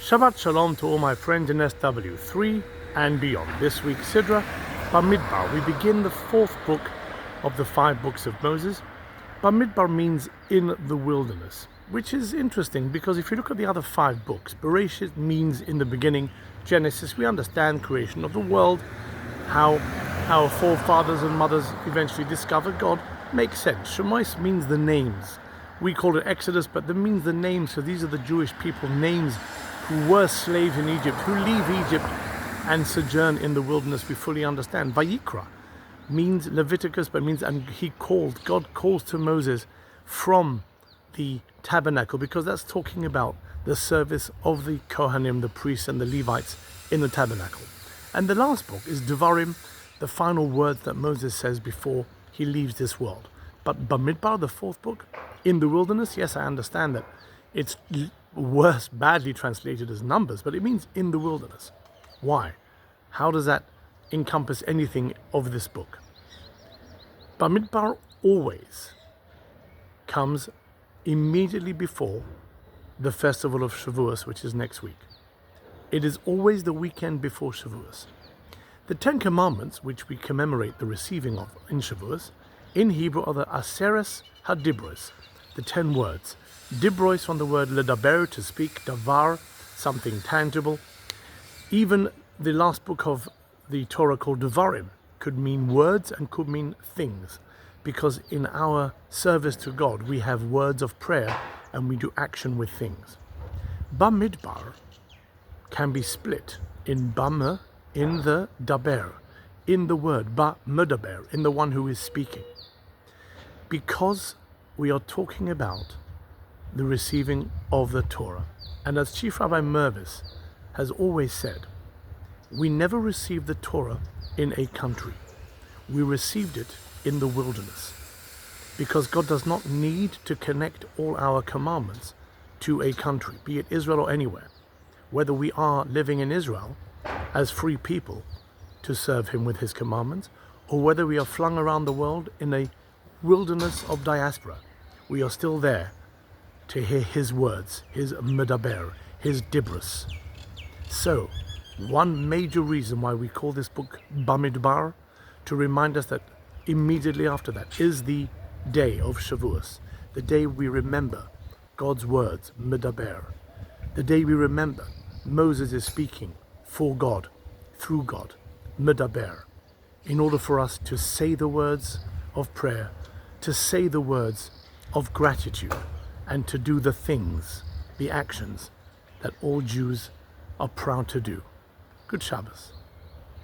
Shabbat Shalom to all my friends in SW3 and beyond. This week, Sidra Bemidbar, we begin the fourth book of the 5 books of Moses. Bemidbar means in the wilderness, which is interesting because if you look at the other 5 books, Bereshit means in the beginning, Genesis, we understand creation of the world, how our forefathers and mothers eventually discovered God, makes sense. Shemais means the names. We call it Exodus, but that means the names, so these are the Jewish people names who were slaves in Egypt, who leave Egypt and sojourn in the wilderness, we fully understand. Vayikra means Leviticus, but means, and God calls to Moses from the tabernacle, because that's talking about the service of the Kohanim, the priests and the Levites in the tabernacle. And the last book is Devarim, the final words that Moses says before he leaves this world. But Bemidbar, the 4th book, in the wilderness, yes, I understand that it's worse, badly translated as Numbers, but it means in the wilderness. Why? How does that encompass anything of this book? Bemidbar always comes immediately before the festival of Shavuos, which is next week. It is always the weekend before Shavuos. The 10 Commandments, which we commemorate the receiving of in Shavuos, in Hebrew are the Aseres HaDibros, the 10 words. Dibros from the word ledaber, to speak, davar, something tangible. Even the last book of the Torah called Devarim could mean words and could mean things, because in our service to God we have words of prayer and we do action with things. Bemidbar can be split in Bama, in the daber, in the word, ba medaber, in the one who is speaking. Because we are talking about the receiving of the Torah. And as Chief Rabbi Mervis has always said, we never received the Torah in a country. We received it in the wilderness. Because God does not need to connect all our commandments to a country, be it Israel or anywhere. Whether we are living in Israel as free people to serve Him with His commandments, or whether we are flung around the world in a wilderness of diaspora, we are still there to hear His words, His medaber, His dibros. So, one major reason why we call this book Bemidbar, to remind us that immediately after that is the day of Shavuos, the day we remember God's words, medaber, the day we remember Moses is speaking for God, through God, medaber, in order for us to say the words of prayer, to say the words of gratitude, and to do the things, the actions that all Jews are proud to do. Good Shabbos.